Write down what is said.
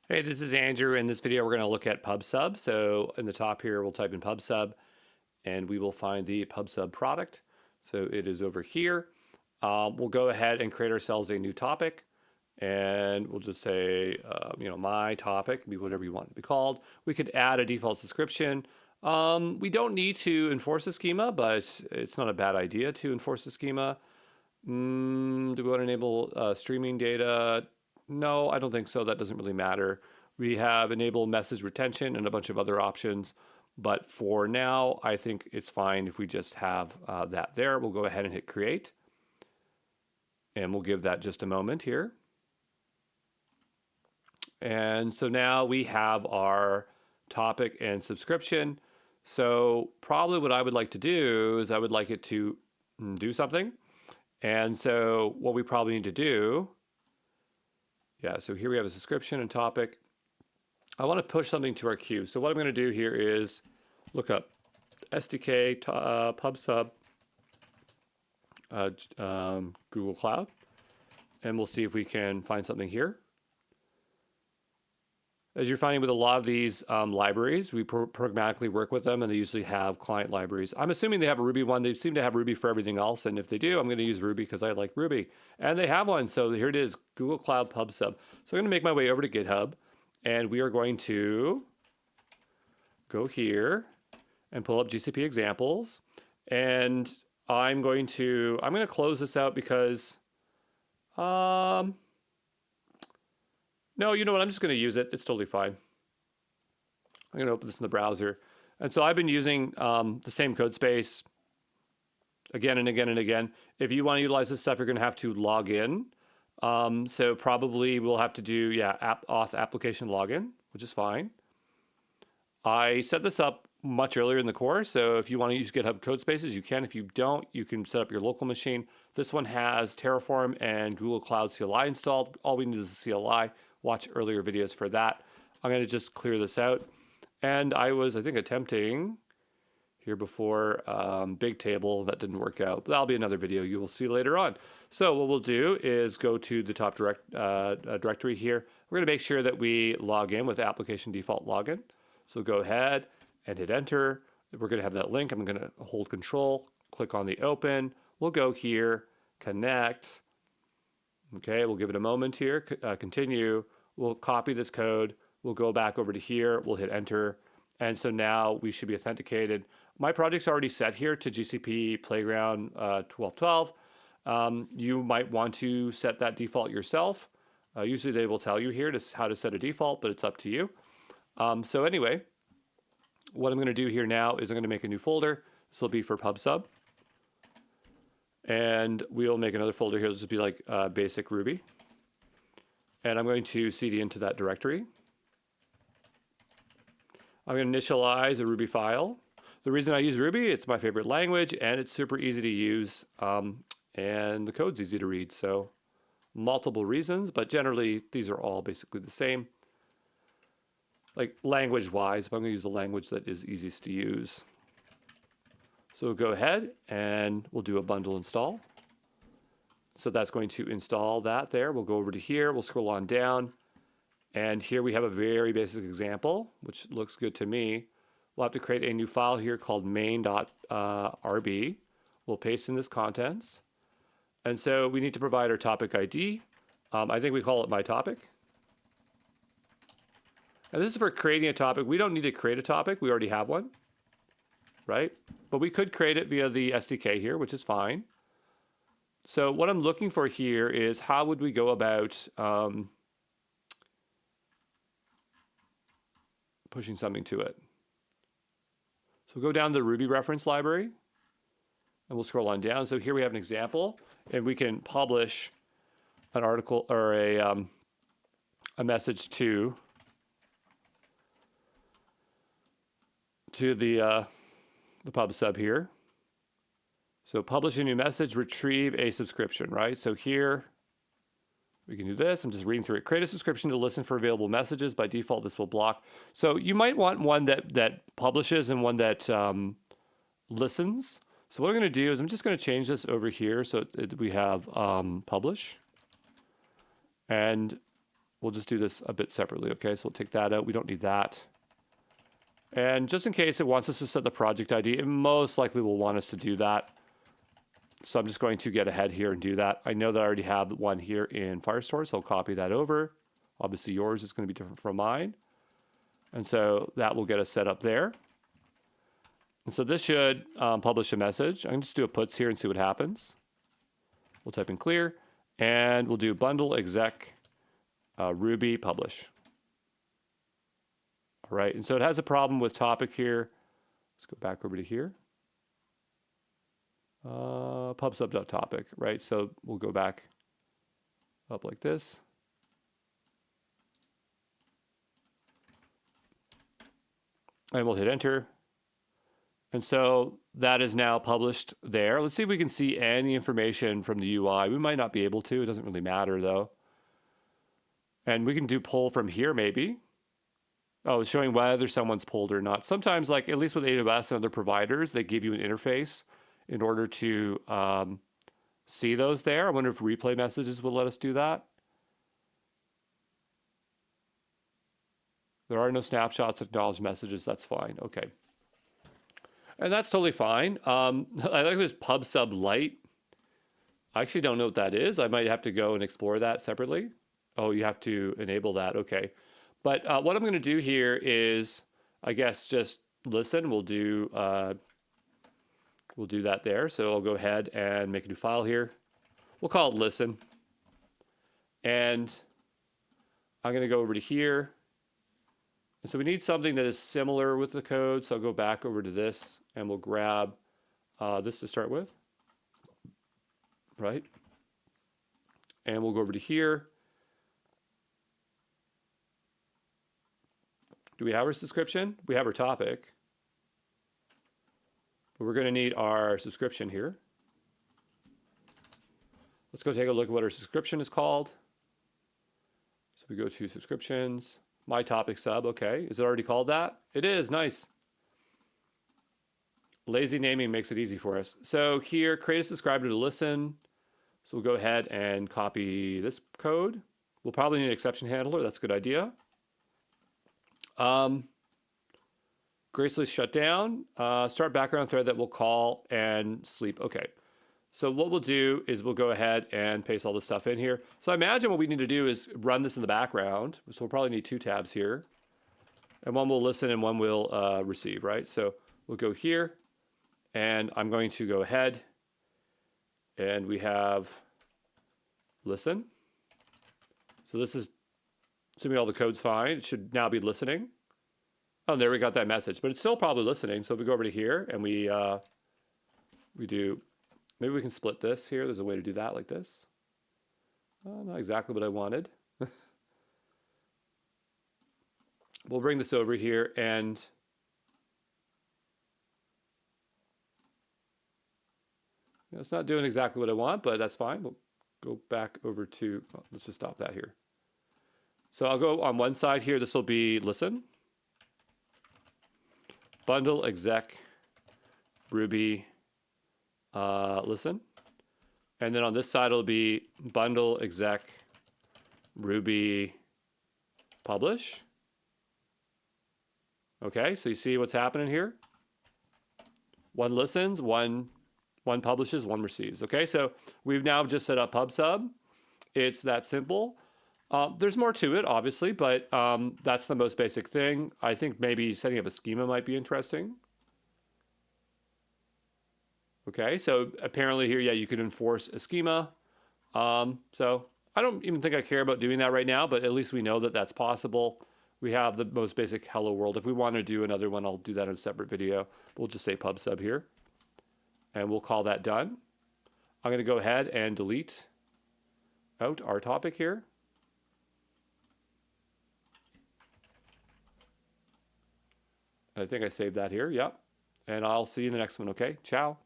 Hey, this is Andrew. In this video, we're going to look at PubSub. So in the top here, we'll type in PubSub and we will find the PubSub product. So it is over here. We'll go ahead and create ourselves a new topic and we'll just say, my topic, be whatever you want it to be called. We could add a default subscription. We don't need to enforce a schema, but it's not a bad idea to enforce a schema. Do we want to enable streaming data? No, I don't think so. That doesn't really matter. We have enable message retention and a bunch of other options. But for now, I think it's fine if we just have that there. We'll go ahead and hit create. And we'll give that just a moment here. And so now we have our topic and subscription. So probably what I would like to do is I would like it to do something. And so what we probably need to do, so here we have a subscription and topic. I want to push something to our queue. So what I'm going to do here is look up SDK PubSub Google Cloud, and we'll see if we can find something here. As you're finding with a lot of these libraries, we programmatically work with them, and they usually have client libraries. I'm assuming they have a Ruby one. They seem to have Ruby for everything else, and if they do, I'm going to use Ruby because I like Ruby. And they have one, so here it is, Google Cloud PubSub. So I'm going to make my way over to GitHub, and we are going to go here and pull up GCP examples. And I'm going to close this out because no, you know what? I'm just going to use it. It's totally fine. I'm going to open this in the browser. And so I've been using the same code space again and again and again. If you want to utilize this stuff, you're going to have to log in. So probably we'll have to do, auth application login, which is fine. I set this up much earlier in the course. So if you want to use GitHub code spaces, you can. If you don't, you can set up your local machine. This one has Terraform and Google Cloud CLI installed. All we need is the CLI. Watch earlier videos for that. I'm going to just clear this out. And I was, I think, attempting here before Bigtable. That didn't work out. But that'll be another video you will see later on. So what we'll do is go to the top directory here. We're going to make sure that we log in with application default login. So go ahead and hit enter. We're going to have that link. I'm going to hold control, click on the open. We'll go here, connect. Okay, we'll give it a moment here, continue. We'll copy this code. We'll go back over to here. We'll hit enter. And so now we should be authenticated. My project's already set here to GCP Playground 1212. You might want to set that default yourself. Usually they will tell you here how to set a default, but it's up to you. So anyway, what I'm going to do here now is I'm going to make a new folder. This will be for PubSub. And we'll make another folder here. This will be like basic Ruby. And I'm going to cd into that directory. I'm going to initialize a Ruby file. The reason I use Ruby, it's my favorite language, and it's super easy to use, and the code's easy to read. So multiple reasons, but generally these are all basically the same. Like language-wise, but I'm going to use the language that is easiest to use. So we'll go ahead and we'll do a bundle install. So that's going to install that there. We'll go over to here. We'll scroll on down. And here we have a very basic example, which looks good to me. We'll have to create a new file here called main.rb. We'll paste in this contents. And so we need to provide our topic ID. I think we call it my topic. And this is for creating a topic. We don't need to create a topic. We already have one, right? But we could create it via the SDK here, which is fine. So what I'm looking for here is how would we go about pushing something to it. So we'll go down to the Ruby reference library and we'll scroll on down. So here we have an example and we can publish an article or a message to the PubSub here. So publish a new message, retrieve a subscription, right? So here we can do this. I'm just reading through it. Create a subscription to listen for available messages. By default, this will block. So you might want one that publishes and one that listens. So what I'm going to do is I'm just going to change this over here so we have publish. And we'll just do this a bit separately, okay? So we'll take that out. We don't need that. And just in case it wants us to set the project ID, it most likely will want us to do that. So I'm just going to get ahead here and do that. I know that I already have one here in Firestore, so I'll copy that over. Obviously yours is going to be different from mine. And so that will get us set up there. And so this should publish a message. I can just do a puts here and see what happens. We'll type in clear, and we'll do bundle exec Ruby publish. All right, and so it has a problem with topic here. Let's go back over to here. Pubsub.topic, right? So we'll go back up like this. And we'll hit enter. And so that is now published there. Let's see if we can see any information from the UI. We might not be able to. It doesn't really matter, though. And we can do pull from here, maybe. Oh, it's showing whether someone's pulled or not. Sometimes, like at least with AWS and other providers, they give you an interface in order to see those there. I wonder if replay messages will let us do that. There are no snapshots, acknowledged messages. That's fine. Okay. And that's totally fine. I like this PubSub Lite. I actually don't know what that is. I might have to go and explore that separately. Oh, you have to enable that. Okay. But what I'm going to do here is, I guess, just listen. We'll do that there. So I'll go ahead and make a new file here. We'll call it listen. And I'm going to go over to here. And so we need something that is similar with the code. So I'll go back over to this and we'll grab this to start with, right? And we'll go over to here. Do we have our subscription? We have our topic. But we're going to need our subscription here. Let's go take a look at what our subscription is called. So we go to subscriptions. My topic sub, okay. Is it already called that? It is, nice. Lazy naming makes it easy for us. So here, create a subscriber to listen. So we'll go ahead and copy this code. We'll probably need an exception handler. That's a good idea. Gracefully shut down. Start background thread that we'll call and sleep. Okay. So what we'll do is we'll go ahead and paste all this stuff in here. So I imagine what we need to do is run this in the background. So we'll probably need two tabs here. And one will listen and one will receive, right? So we'll go here. And I'm going to go ahead. And we have listen. So this is, assuming all the code's fine, it should now be listening. Oh, there we got that message. But it's still probably listening. So if we go over to here and we do... Maybe we can split this here. There's a way to do that like this. Not exactly what I wanted. We'll bring this over here and it's not doing exactly what I want, but that's fine. We'll go back over to, let's just stop that here. So I'll go on one side here. This will be listen. Bundle exec Ruby listen. And then on this side, it'll be bundle exec Ruby publish. Okay, so you see what's happening here? One listens, one publishes, one receives. Okay, so we've now just set up PubSub. It's that simple. There's more to it, obviously, but that's the most basic thing. I think maybe setting up a schema might be interesting. Okay, so apparently here, yeah, you can enforce a schema. So I don't even think I care about doing that right now, but at least we know that that's possible. We have the most basic hello world. If we want to do another one, I'll do that in a separate video. We'll just say PubSub here, and we'll call that done. I'm going to go ahead and delete out our topic here. I think I saved that here, yep. And I'll see you in the next one, okay? Ciao.